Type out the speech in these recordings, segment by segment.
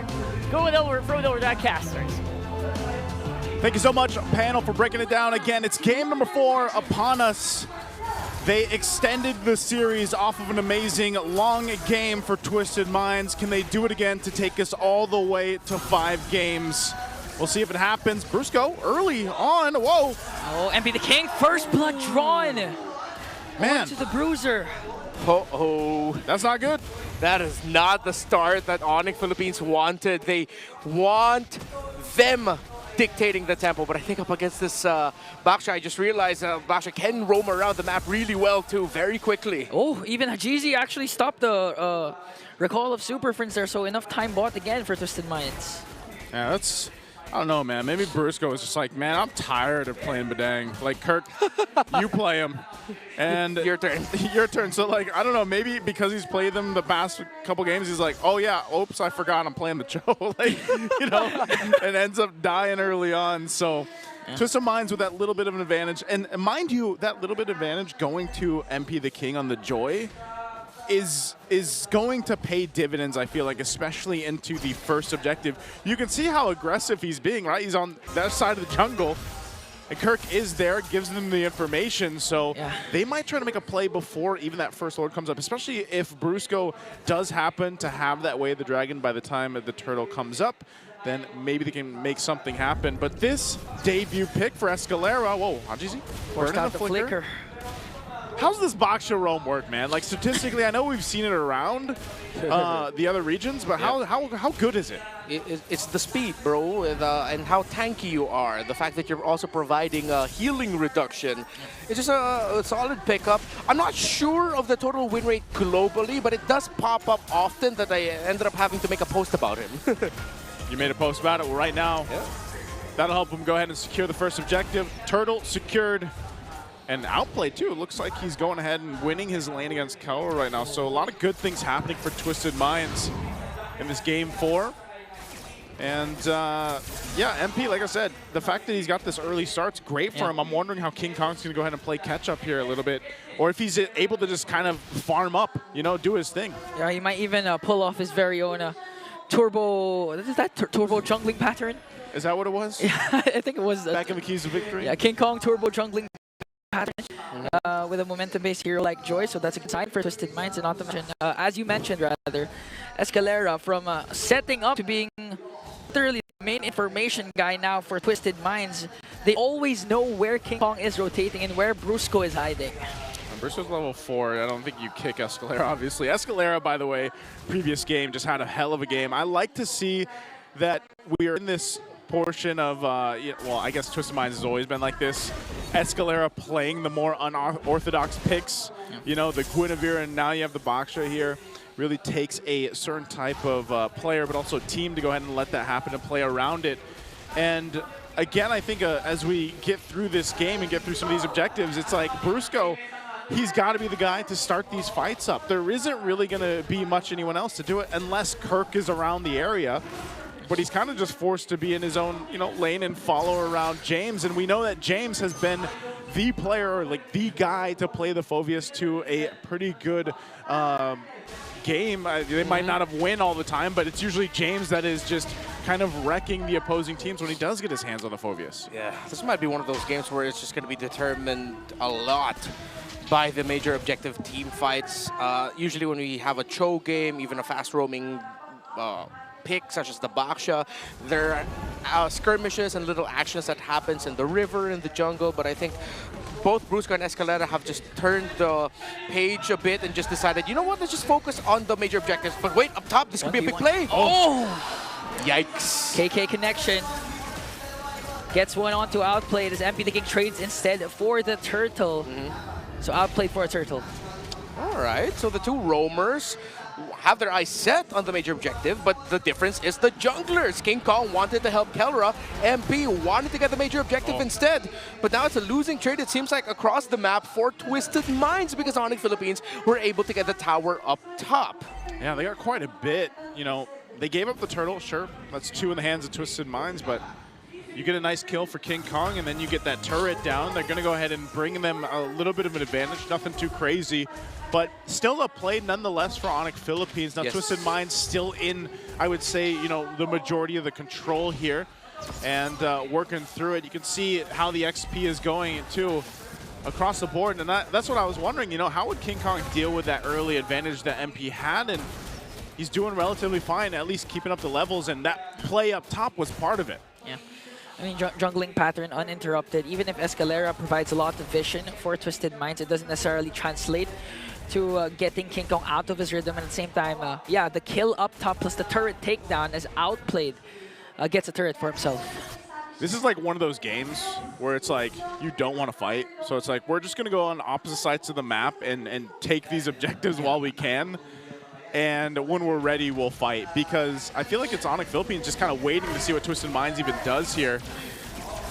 before throwing over that casters. Thank you so much, panel, for breaking it down again. It's game number 4 upon us. They extended the series off of an amazing long game for Twisted Minds. Can they do it again to take us all the way to 5 games? We'll see if it happens. Brusco early on. Whoa. Oh, MP the King, first blood drawn. Man. To the Bruiser. Oh, that's not good. That is not the start that Onic Philippines wanted. They want them dictating the tempo, but I think up against this Baksha, I just realized Baksha can roam around the map really well too, very quickly. Oh, even Hajizi actually stopped the recall of Super Friends there, so enough time bought again for Twisted Minds. Yeah, that's, I don't know, man. Maybe Brusco is just like, man, I'm tired of playing Badang. Like, Kirk, you play him. And your turn. Your turn. So, like, I don't know, maybe because he's played them the past couple games, he's like, oh, yeah, oops, I forgot I'm playing the Joe. Like, you know, and ends up dying early on. So, Twisted Minds with that little bit of an advantage. And mind you, that little bit of advantage going to MP the King on the Joy is going to pay dividends, I feel like, especially into the first objective. You can see how aggressive he's being, right? He's on that side of the jungle, and Kirk is there, gives them the information, so they might try to make a play before even that first Lord comes up, especially if Brusco does happen to have that Way of the Dragon by the time the turtle comes up. Then maybe they can make something happen. But this debut pick for Escalera, whoa, Hajizi, forced out the flicker. How's this Baksha roam work, man? Like, statistically, I know we've seen it around the other regions, but how good is it? It's the speed, bro, and how tanky you are. The fact that you're also providing a healing reduction. It's just a solid pickup. I'm not sure of the total win rate globally, but it does pop up often that I ended up having to make a post about him. You made a post about it. Well, right now, that'll help him go ahead and secure the first objective. Turtle secured. And outplayed too. It looks like he's going ahead and winning his lane against Kelra right now. So a lot of good things happening for Twisted Minds in this game 4. And yeah, MP, like I said, the fact that he's got this early start's great for him. I'm wondering how King Kong's going to go ahead and play catch up here a little bit, or if he's able to just kind of farm up, you know, do his thing. Yeah, he might even pull off his very own turbo. Is that turbo jungling pattern? Is that what it was? Yeah, I think it was. Back in the Keys to Victory. Yeah, King Kong turbo jungling pattern with a momentum-based hero like Joy, so that's a good sign for Twisted Minds. And not to mention, as you mentioned, rather, Escalera from setting up to being literally the main information guy now for Twisted Minds. They always know where King Kong is rotating and where Brusco is hiding. Brusco's level 4. I don't think you kick Escalera, obviously. Escalera, by the way, previous game, just had a hell of a game. I like to see that we are in this portion of, well, I guess Twisted Minds has always been like this. Escalera playing the more unorthodox picks, you know, the Guinevere, and now you have the Baksha here. Really takes a certain type of player, but also team to go ahead and let that happen and play around it. And again, I think as we get through this game and get through some of these objectives, it's like Brusco, he's got to be the guy to start these fights up. There isn't really going to be much anyone else to do it unless Kirk is around the area. But he's kind of just forced to be in his own, you know, lane and follow around James. And we know that James has been the player, or like the guy to play the Phoveus to a pretty good game. They might not have win all the time, but it's usually James that is just kind of wrecking the opposing teams when he does get his hands on the Phoveus. Yeah, this might be one of those games where it's just going to be determined a lot by the major objective team fights. Usually when we have a Cho game, even a fast roaming pick such as the Baksha, there are skirmishes and little actions that happens in the river, in the jungle, but I think both Brusco and Escalera have just turned the page a bit and just decided, you know what, let's just focus on the major objectives. But wait, up top, this could be a big play. Oh! Yikes. KK connection. Gets one on to outplay. This MP the King trades instead for the turtle. So outplay for a turtle. All right, so the two roamers have their eyes set on the major objective, but the difference is the junglers. King Kong wanted to help Kelra, MP wanted to get the major objective instead. But now it's a losing trade, it seems like, across the map for Twisted Minds, because Onic Philippines were able to get the tower up top. Yeah, they got quite a bit. You know, they gave up the turtle, sure. That's 2 in the hands of Twisted Minds, but You get a nice kill for King Kong, and then you get that turret down. They're going to go ahead and bring them a little bit of an advantage. Nothing too crazy, but still a play nonetheless for Onic Philippines. Now, Yes. Twisted Mind's still in, I would say, you know, the majority of the control here, and working through it. You can see how the XP is going too across the board, and that's what I was wondering. You know, how would King Kong deal with that early advantage that MP had? And he's doing relatively fine, at least keeping up the levels, and that play up top was part of it. Yeah. I mean, jungling pattern uninterrupted. Even if Escalera provides a lot of vision for Twisted Minds, it doesn't necessarily translate to getting King Kong out of his rhythm. And at the same time, yeah, the kill up top plus the turret takedown is outplayed. Gets a turret for himself. This is like one of those games where it's like you don't want to fight. So it's like we're just going to go on opposite sides of the map and take these objectives while we can. And when we're ready, we'll fight. Because I feel like it's Onic Philippines just kind of waiting to see what Twisted Minds even does here.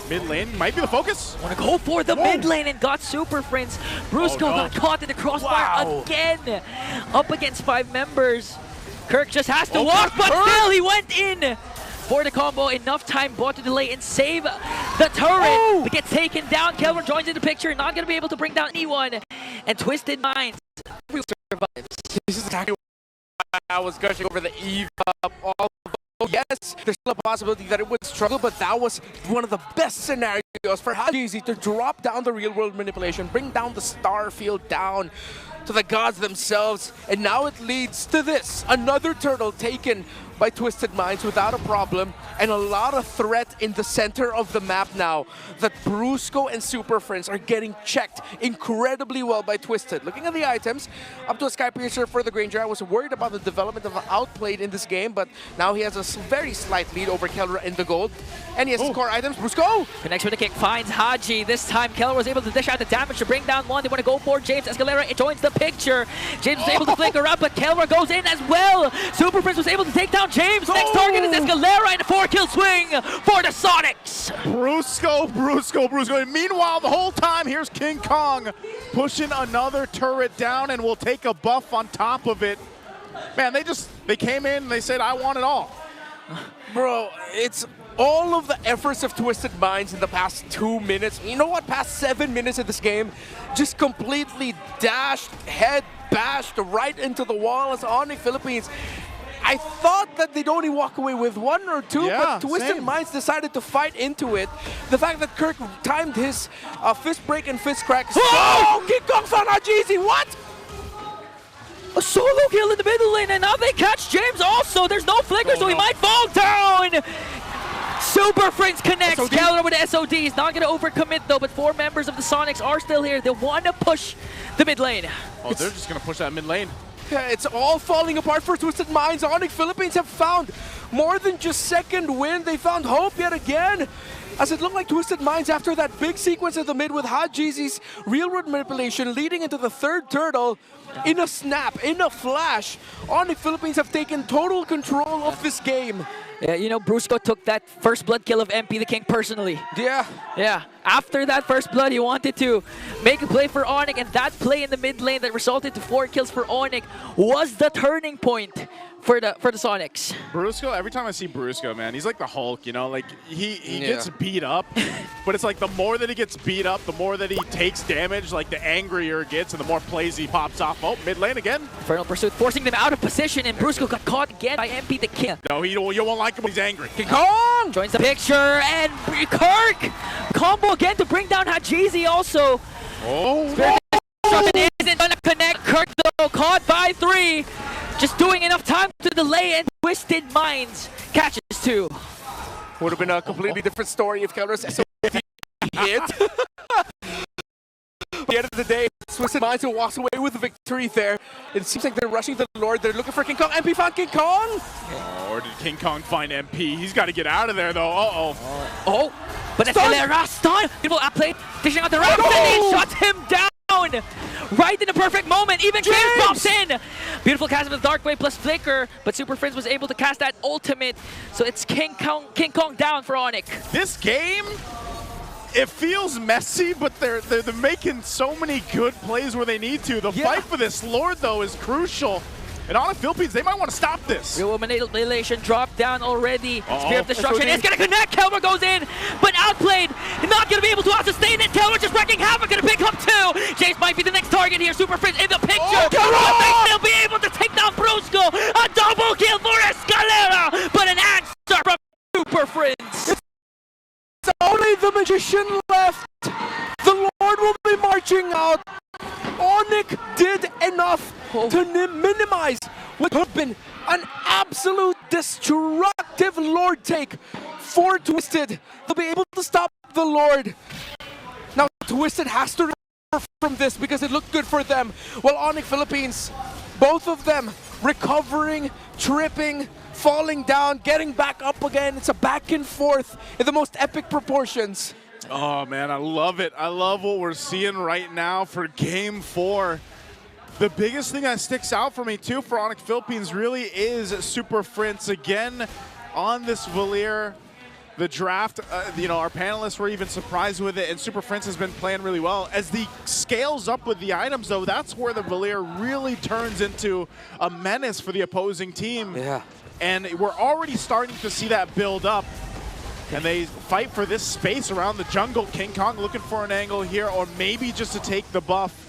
Mid lane might be the focus. Want to go for the mid lane and got Super Prince. Brusco got caught in the crossfire again. Up against 5 members. Kirk just has to walk, but still he went in for the combo. Enough time bought to delay and save the turret. To get taken down. Kelra joins in the picture. Not going to be able to bring down anyone. And Twisted Minds survives. This is exactly what I was gushing over the Eve up. Yes, there's still a possibility that it would struggle, but that was one of the best scenarios for Hajizi to drop down the real-world manipulation, bring down the star field down to the gods themselves, and now it leads to this. Another turtle taken by Twisted Minds without a problem, and a lot of threat in the center of the map now that Brusco and Super Friends are getting checked incredibly well by Twisted. Looking at the items, up to a Sky Piercer for the Granger. I was worried about the development of outplayed in this game, but now he has a very slight lead over Kelra in the gold. And he has his core items. Brusco! Connects with the kick, finds Haji. This time, Kelra was able to dish out the damage to bring down one. They want to go for James. Escalera joins the picture. James was able to flicker up, but Kelra goes in as well. Super Prince was able to take down James. Next target is Escalera, and a 4-kill swing for the Sonics. Brusco. And meanwhile, the whole time, here's King Kong pushing another turret down, and will take a buff on top of it. Man, they came in and they said, I want it all. Bro, it's all of the efforts of Twisted Minds in the past 2 minutes. You know what? Past 7 minutes of this game, just completely dashed, head bashed right into the wall as Onic Philippines. I thought that they'd only walk away with 1 or 2, but Twisted Minds decided to fight into it. The fact that Kirk timed his fist break and fist crack. Oh! King Kong found Hajizi, what? A solo kill in the middle lane, and now they catch James also. There's no flicker, so he might fall down. Super Friends connects. Kelra with the SOD. He's not going to overcommit though, but 4 members of the Sonics are still here. They want to push the mid lane. Oh, they're just going to push that mid lane. Yeah, it's all falling apart for Twisted Minds. Onic Philippines have found more than just second win. They found hope yet again. As it looked like Twisted Minds after that big sequence at the mid with Hajizi's real-world manipulation leading into the 3rd turtle. In a snap, in a flash, Onic Philippines have taken total control of this game. Yeah, you know, Brusco took that first blood kill of MP the King personally. Yeah. Yeah, after that first blood, he wanted to make a play for Onic, and that play in the mid lane that resulted to 4 kills for Onic was the turning point for the Sonics. Brusco, every time I see Brusco, man, he's like the Hulk, you know? Like, he gets beat up, but it's like the more that he gets beat up, the more that he takes damage, like the angrier it gets and the more plays he pops off. Oh, mid lane again. Infernal Pursuit forcing them out of position, and Brusco got caught again by MP the King. No, you won't like him when he's angry. King Kong joins the picture, and Kirk combo again to bring down Hajizi also. Oh, Spirit Destruction isn't gonna connect. Kirk though caught by 3. Just doing enough time to delay, and Twisted Minds catches 2. would have been a completely different story if Kelra's SOD hit. At the end of the day, Twisted Minds who walks away with the victory there. It seems like they're rushing to the Lord. They're looking for King Kong. MP found King Kong! Oh, or did King Kong find MP? He's got to get out of there, though. Oh, but Escalera stun! Beautiful outplay, dishing out the ramp, and he shuts him down! Right in the perfect moment, even James pops in! Beautiful cast of the Dark Wave plus Flicker, but Super Friends was able to cast that ultimate, so it's King Kong down for Onic. This game, it feels messy, but they're making so many good plays where they need to. The fight for this Lord, though, is crucial. And on the Philippines, they might want to stop this. Real Annihilation dropped down already. Uh-oh. Spear of Destruction is going to connect. Kelra goes in, but outplayed. Not going to be able to sustain it. Kelra just wrecking havoc. Going to pick up 2. James might be the next target here. Super Prince in the picture. Oh, Will they still be able to take down Brusco? A double kill for Escalera, but an answer from Super Prince. It's only the Magician left. The Lord will be marching out. Onic did enough to minimize what could have been an absolute destructive Lord take for Twisted. They'll be able to stop the Lord. Now Twisted has to recover from this because it looked good for them. While Onic Philippines, both of them recovering, tripping, falling down, getting back up again. It's a back and forth in the most epic proportions. Oh man, I love it. I love what we're seeing right now for Game 4. The biggest thing that sticks out for me too for Onic Philippines really is Super Prince again on this Valier. The draft, our panelists were even surprised with it, and Super Prince has been playing really well. As the scales up with the items though, that's where the Valier really turns into a menace for the opposing team. Yeah. And we're already starting to see that build up. And they fight for this space around the jungle. King Kong looking for an angle here, or maybe just to take the buff.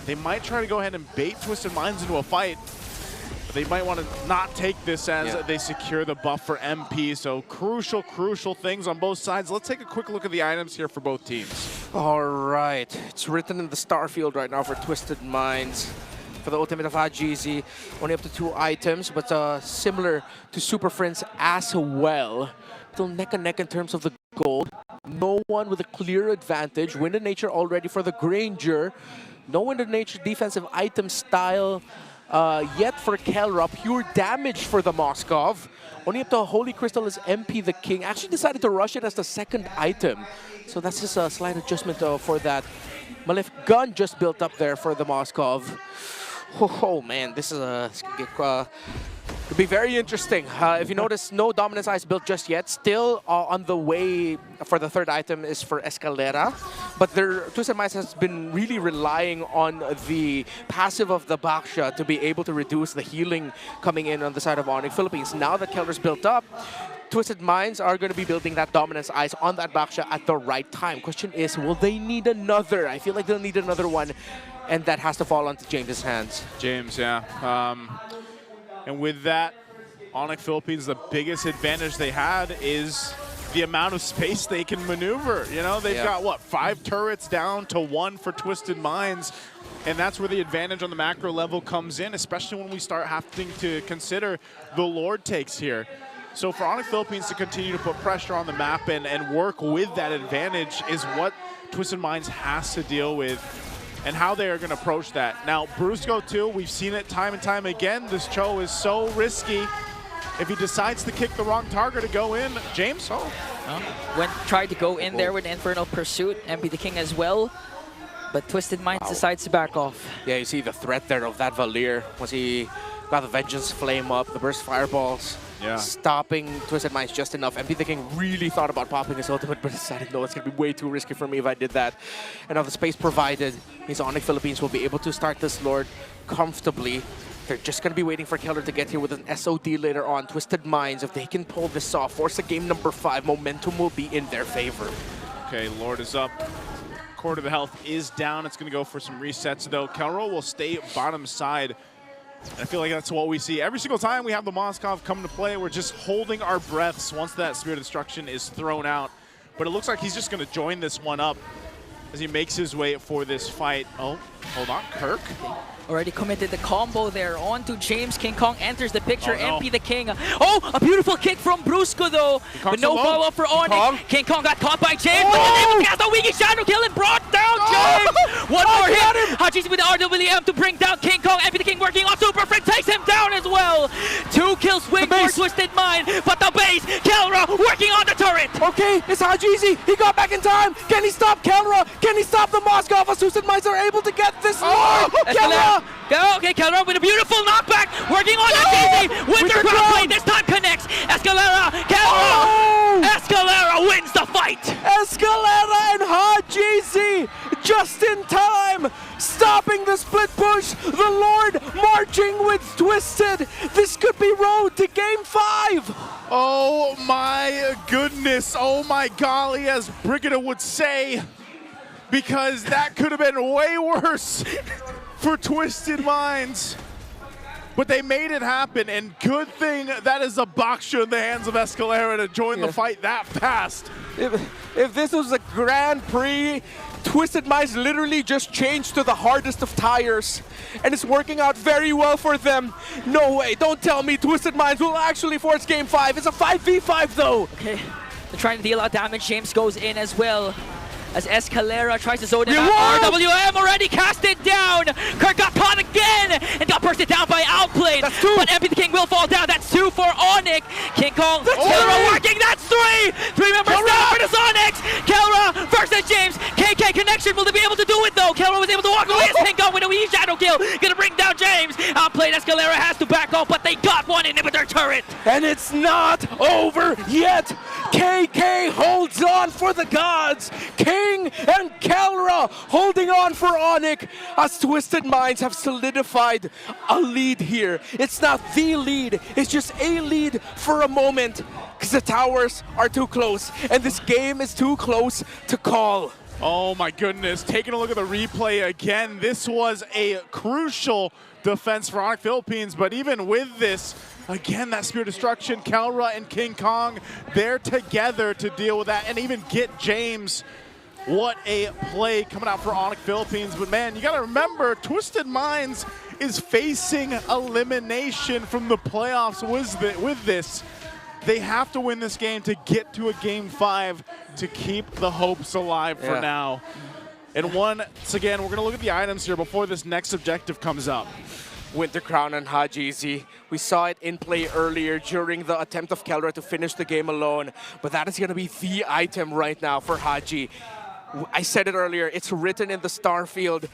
They might try to go ahead and bait Twisted Minds into a fight. But they might want to not take this as they secure the buff for MP. So crucial, crucial things on both sides. Let's take a quick look at the items here for both teams. All right. It's written in the star field right now for Twisted Minds. For the ultimate of Hajizi, only up to 2 items, but similar to Super Prince as well. Still neck and neck in terms of the gold. No one with a clear advantage. Wind and Nature already for the Granger. No Wind and Nature defensive item style yet for Kelra. Pure damage for the Moskov. Only up to Holy Crystal is MP the King. Actually decided to rush it as the second item. So that's just a slight adjustment for that. Gun just built up there for the Moskov. Oh man, this is could be very interesting. If you notice, no Dominance Ice built just yet. Still on the way for the third item is for Escalera. But their Twisted Minds has been really relying on the passive of the Baksha to be able to reduce the healing coming in on the side of Onic Philippines. Now that Kelra's built up, Twisted Minds are going to be building that Dominance Ice on that Baksha at the right time. Question is, will they need another? I feel like they'll need another one, and that has to fall onto James's hands. James, yeah. And with that, Onic Philippines, the biggest advantage they had is the amount of space they can maneuver. You know, they've got, what, 5 turrets down to 1 for Twisted Minds. And that's where the advantage on the macro level comes in, especially when we start having to consider the Lord takes here. So for Onic Philippines to continue to put pressure on the map and work with that advantage is what Twisted Minds has to deal with, and how they are going to approach that. Now, Brusco too, we've seen it time and time again. This Cho is so risky. If he decides to kick the wrong target to go in, James? When tried to go in there with Infernal Pursuit, MP the King as well. But Twisted Minds decides to back off. Yeah, you see the threat there of that Valier. Once he got the Vengeance Flame up, the Burst Fireballs. Yeah. Stopping Twisted Minds just enough. MP the King really thought about popping his ultimate, but decided, no, it's going to be way too risky for me if I did that. And now the space provided means Onic Philippines will be able to start this Lord comfortably. They're just going to be waiting for Kelra to get here with an SOD later on. Twisted Minds, if they can pull this off, force a game number 5, momentum will be in their favor. Okay, Lord is up. Quarter of the health is down. It's going to go for some resets, though. Kelra will stay bottom side. I feel like that's what we see every single time we have the Moskov come to play. We're just holding our breaths once that Spirit of Destruction is thrown out. But it looks like he's just going to join this one up as he makes his way for this fight. Oh, hold on, Kirk. Already committed the combo there onto James. King Kong enters the picture. Oh, no. MP the King. Oh, a beautiful kick from Brusco though. But no follow-up for Onic. King Kong got caught by James. But he's able to cast a Wiki Shadow Kill and brought down James. One more hit. Hajizi with the RWM to bring down King Kong. MP the King working on Super Friend takes him down as well. 2 kills swing for Twisted Mind. But the base, Kelra working on the turret. Okay, it's Hajizi. He got back in time. Can he stop Kelra? Can he stop the Moskov? Twisted Minds are able to get this Lord. Kelra! Okay, Kelra with a beautiful knockback, working on Hajizi. Winter Crown Blade this time connects. Escalera, Kelra. Escalera wins the fight. Escalera and Hajizi just in time, stopping stopping the split push. The Lord marching with Twisted. This could be road to Game 5. Oh my goodness, oh my golly, as Brigida would say, because that could have been way worse for Twisted Minds. But they made it happen, and good thing that is a boxer in the hands of Escalera to join the fight that fast. If this was a Grand Prix, Twisted Minds literally just changed to the hardest of tires, and it's working out very well for them. No way, don't tell me Twisted Minds will actually force Game 5. It's a 5v5 though. Okay, they're trying to deal out damage. James goes in as well. As Escalera tries to zone it out. RWM already cast it down. Kirk got caught again and got bursted down by Outplayed. That's 2. But MplPh King will fall down. That's 2 for Onic. King Kong, Kelra working. That's 3. 3 members down for the Sonics. Kelra versus James. KK connection. Will they be able to do it though? Kelra was able to walk away as King Kong with a wee shadow kill. Gonna bring down James. Outplayed. Escalera has to back off, but they got one inhibitor turret. And it's not over yet. KK holds on for the gods. King and Kelra holding on for Onic as Twisted Minds have solidified a lead here. It's not the lead, it's just a lead for a moment because the towers are too close and this game is too close to call. Oh my goodness, taking a look at the replay again, this was a crucial defense for Onic Philippines, but even with this, again, that Spear Destruction, Kelra and King Kong, they're together to deal with that and even get James. What a play coming out for Onic Philippines. But man, you gotta remember, Twisted Minds is facing elimination from the playoffs with this. They have to win this game to get to a Game 5 to keep the hopes alive for now. And once again, we're gonna look at the items here before this next objective comes up. Winter Crown and Hajizi. We saw it in play earlier during the attempt of Kelra to finish the game alone, but that is going to be the item right now for Haji. I said it earlier, it's written in the star field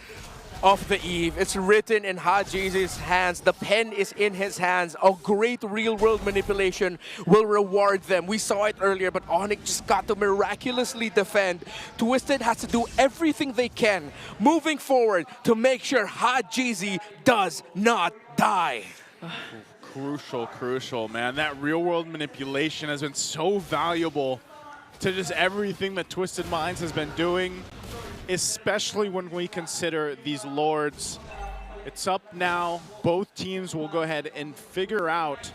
of the Eve. It's written in Hajizi's hands. The pen is in his hands. A great real-world manipulation will reward them. We saw it earlier, but Onic just got to miraculously defend. Twisted has to do everything they can moving forward to make sure Hajizi does not die. Crucial, man. That real-world manipulation has been so valuable to just everything that Twisted Minds has been doing, especially when we consider these Lords. It's up now. Both teams will go ahead and figure out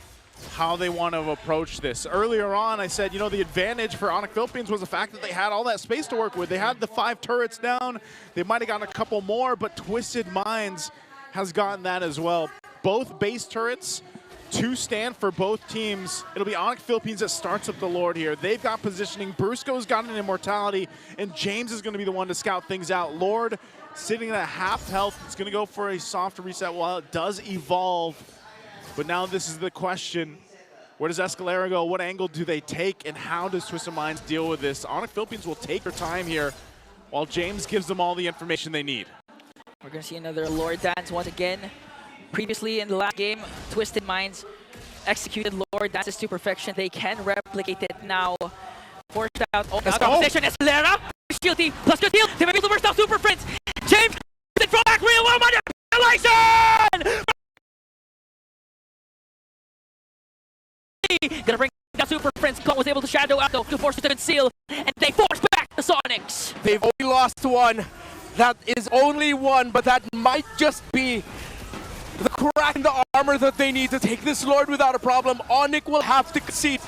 how they want to approach this. Earlier on, I said, you know, the advantage for Onic Philippines was the fact that they had all that space to work with. They had the 5 turrets down. They might have gotten a couple more, but Twisted Minds has gotten that as well. Both base turrets to stand for both teams. It'll be Onic Philippines that starts up the Lord here. They've got positioning. Brusco's got an immortality, and James is going to be the one to scout things out. Lord sitting at half health. It's going to go for a soft reset while it does evolve. But now this is the question. Where does Escalera go? What angle do they take? And how does Twisted Minds deal with this? Onic Philippines will take their time here while James gives them all the information they need. We're going to see another Lord dance once again. Previously in the last game, Twisted Minds executed Lord dances to perfection. They can replicate it now. Forced out all out of position. Escalera, shield team, plus good heal. They may be able to burst out Super Prince. James, from back, real world manipulation! Gonna bring down Super Prince. Kong was able to shadow out though to force it to conceal, and they force back the Sonics. They've only lost one. That is only one, but that might just be the crack in the armor that they need to take this Lord without a problem. Onic will have to concede.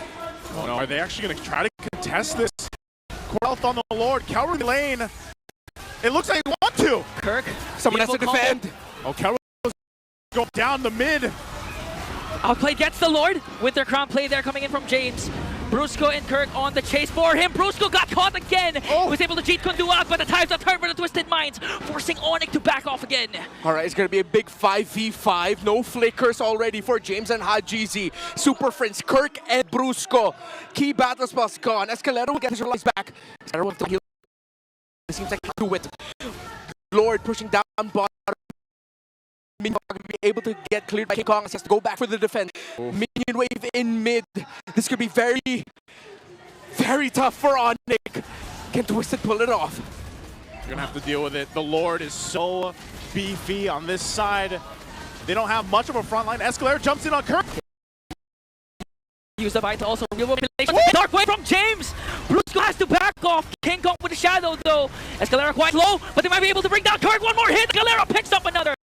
Oh no, are they actually going to try to contest this? Health on the Lord, Kelra lane. It looks like they want to. Kirk, Someone has to defend. Oh, Kelra go down the mid. Outplayed gets the Lord. Winter Crown play there coming in from James. Brusco and Kirk on the chase for him. Brusco got caught again. He was able to cheat Kundu out, but the times have turned for the Twisted Minds, forcing Onic to back off again. All right, it's going to be a big 5v5. No flickers already for James and Hajizi. Super Friends, Kirk and Brusco. Key battle spots gone. Escalera will get his lives back. Escalera will have to heal. It seems like he can do it. Lord pushing down bottom. Minion be able to get cleared by King Kong. He has to go back for the defense. Minion wave in mid. This could be very, very tough for Onic. Can Twisted pull it off? You're gonna have to deal with it. The Lord is so beefy on this side. They don't have much of a front line. Escalera jumps in on Kirk. Use the fight to also remove manipulation. Dark wave from James. Brusco has to back off. King Kong with the shadow though. Escalera quite low, but they might be able to bring down Kirk. One more hit. Escalera picks up another.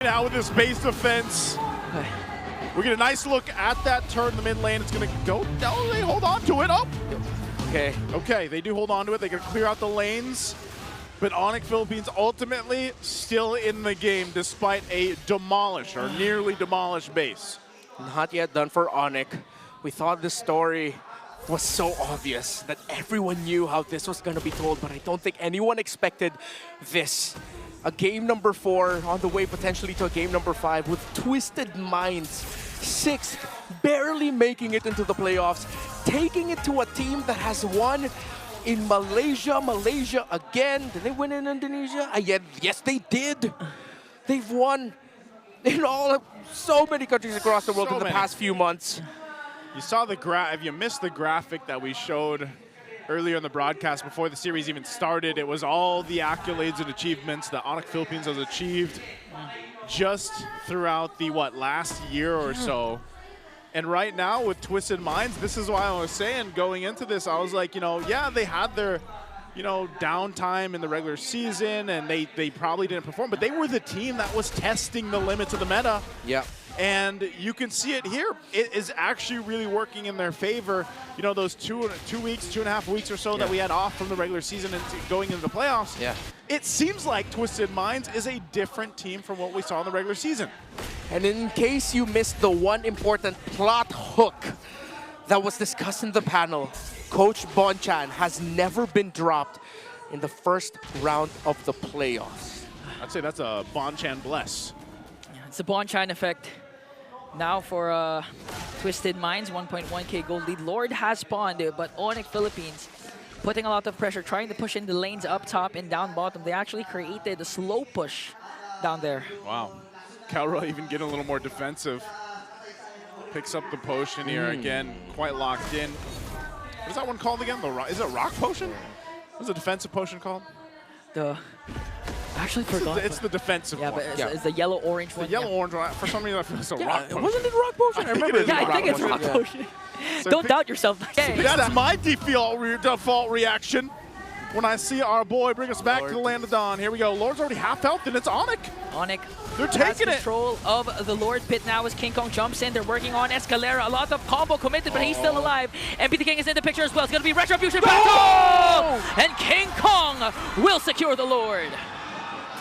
Now with this base defense. We get a nice look at that turn in the mid lane. It's going to go down. They hold on to it. Oh. Okay. Okay, they do hold on to it. They can clear out the lanes. But Onic Philippines ultimately still in the game despite a demolished or nearly demolished base. Not yet done for Onic. We thought this story was so obvious that everyone knew how this was going to be told, but I don't think anyone expected this. A game number 4 on the way potentially to a game number 5 with Twisted Minds. 6th, barely making it into the playoffs, taking it to a team that has won in Malaysia. Malaysia again. Did they win in Indonesia? Yes, they did. They've won in so many countries across the world in the past few months. You saw the if you missed the graphic that we showed earlier in the broadcast before the series even started, it was all the accolades and achievements that Onic Philippines has achieved just throughout the, last year or so. And right now with Twisted Minds, this is why I was saying going into this, I was like, yeah, they had their, downtime in the regular season and they probably didn't perform, but they were the team that was testing the limits of the meta. Yeah. And you can see it here. It is actually really working in their favor. Those 2 weeks, 2.5 weeks or so that we had off from the regular season and going into the playoffs. Yeah. It seems like Twisted Minds is a different team from what we saw in the regular season. And in case you missed the one important plot hook that was discussed in the panel, Coach Bonchan has never been dropped in the first round of the playoffs. I'd say that's a Bonchan bless. It's the Bonchan effect. Now for Twisted Minds, 1.1k gold lead. Lord has spawned, but Onic Philippines putting a lot of pressure, trying to push in the lanes up top and down bottom. They actually created a slow push down there. Wow. Kelra even getting a little more defensive. Picks up the potion here again, quite locked in. What is that one called again? Is it Rock Potion? What's the defensive potion called? I actually forgot. It's the defensive one. But it's the yellow-orange one. The yellow-orange one. For some reason, I feel it's a Rock Potion. Wasn't it Rock Potion? I remember it. Yeah, I think it's Rock Potion. So don't doubt yourself. Okay. That's my default reaction when I see our boy bring us back to the land of dawn. Here we go. Lord's already half health, and it's Onic. Onic. They're taking it. Control of the Lord pit now as King Kong jumps in. They're working on Escalera. A lot of combo committed, but he's still alive. MplPh King is in the picture as well. It's going to be Retribution battle! And King Kong will secure the Lord.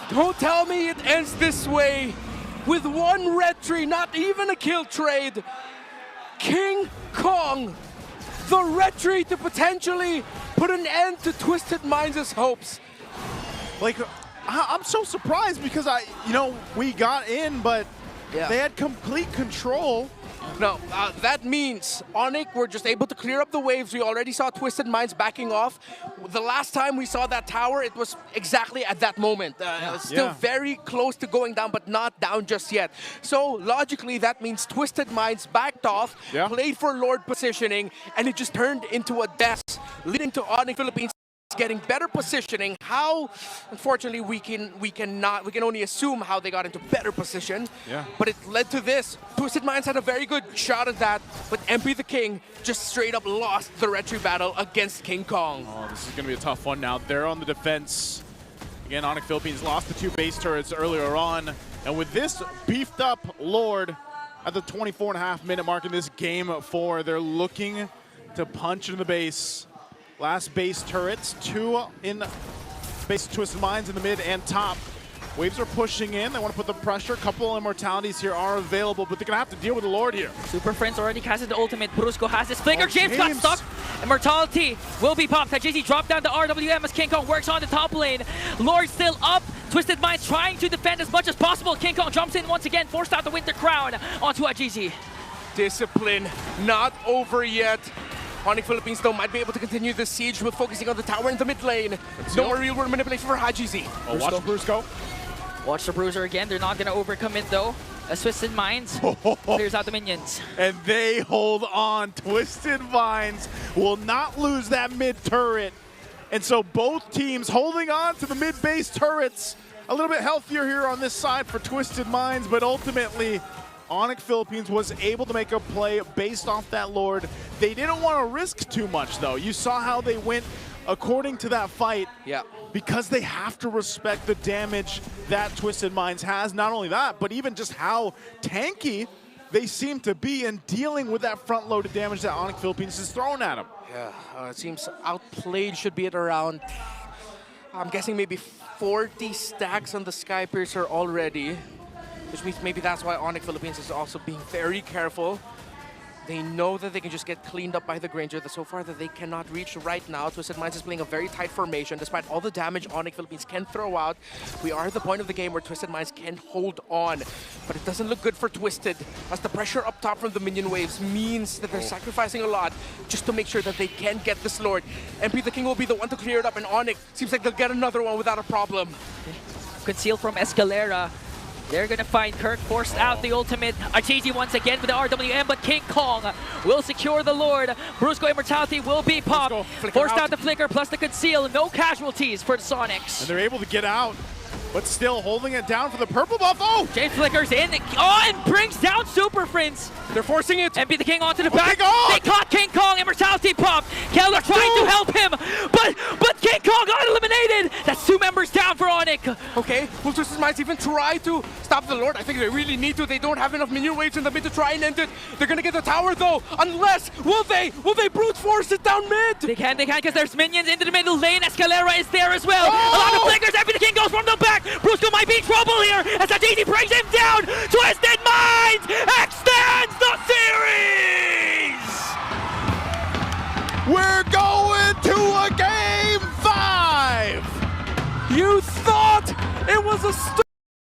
Don't tell me it ends this way with one red tree, not even a kill trade. King Kong, the red tree to potentially put an end to Twisted Minds' hopes. Like, I'm so surprised because we got in, but they had complete control. No, that means Onic were just able to clear up the waves. We already saw Twisted Minds backing off. The last time we saw that tower, it was exactly at that moment. Still very close to going down, but not down just yet. So logically, that means Twisted Minds backed off, played for Lord positioning, and it just turned into a death, leading to Onic Philippines getting better positioning. How, unfortunately, we can only assume how they got into better position. Yeah. But it led to this. Twisted Minds had a very good shot at that, but MP the King just straight up lost the red tree battle against King Kong. Oh, this is gonna be a tough one now. They're on the defense. Again, Onic Philippines lost the 2 base turrets earlier on, and with this beefed up Lord at the 24.5-minute mark in this game 4, they're looking to punch in the base. Last base turrets, 2 in base Twisted Minds in the mid and top. Waves are pushing in. They want to put the pressure. A couple immortalities here are available, but they're going to have to deal with the Lord here. Super Friends already casted the ultimate. Brusco has his flicker. James got stuck. Immortality will be popped. Tajisi dropped down the RWM as King Kong works on the top lane. Lord still up. Twisted Minds trying to defend as much as possible. King Kong jumps in once again, forced out the Winter Crown onto Ajizi. Discipline not over yet. Onic Philippines, though, might be able to continue the siege with focusing on the tower in the mid lane. No more real-world manipulation for Hajizi. Oh, watch Brusco. Watch the Bruiser again. They're not going to overcome it though. As Twisted Minds clears out the minions. And they hold on. Twisted Minds will not lose that mid turret. And so both teams holding on to the mid base turrets. A little bit healthier here on this side for Twisted Minds, but ultimately Onic Philippines was able to make a play based off that Lord. They didn't want to risk too much though. You saw how they went according to that fight. Yeah. Because they have to respect the damage that Twisted Minds has. Not only that, but even just how tanky they seem to be in dealing with that front-loaded damage that Onic Philippines is throwing at them. Yeah, it seems outplayed should be at around, I'm guessing maybe 40 stacks on the Sky Piercer already, which means maybe that's why Onic Philippines is also being very careful. They know that they can just get cleaned up by the Granger, that so far that they cannot reach right now. Twisted Minds is playing a very tight formation. Despite all the damage Onic Philippines can throw out, we are at the point of the game where Twisted Minds can hold on. But it doesn't look good for Twisted, as the pressure up top from the minion waves means that they're sacrificing a lot just to make sure that they can get this Lord. MP the King will be the one to clear it up, and Onic seems like they'll get another one without a problem. Conceal from Escalera. They're gonna find Kirk, forced out the ultimate. Arteezy once again with the RWM, but King Kong will secure the Lord. Brusco Immortality will be popped. Forced out the Flicker plus the Conceal. No casualties for the Sonics. And they're able to get out, but still holding it down for the purple buff. Oh! Jade flickers in. Oh, and brings down Super Prince. They're forcing it. MP the King onto the back. Kong! They caught King Kong. Immortality pop. Kelra trying to help him, but King Kong got eliminated. That's 2 members down for Onic. Okay, will Twisted Minds even try to stop the Lord? I think they really need to. They don't have enough minion waves in the mid to try and end it. They're gonna get the tower though, unless, will they brute force it down mid? They can, because there's minions into the middle lane. Escalera is there as well. A lot of flickers. MP the King goes from the back. Brusco might be in trouble here as Arteezy brings him down. Twist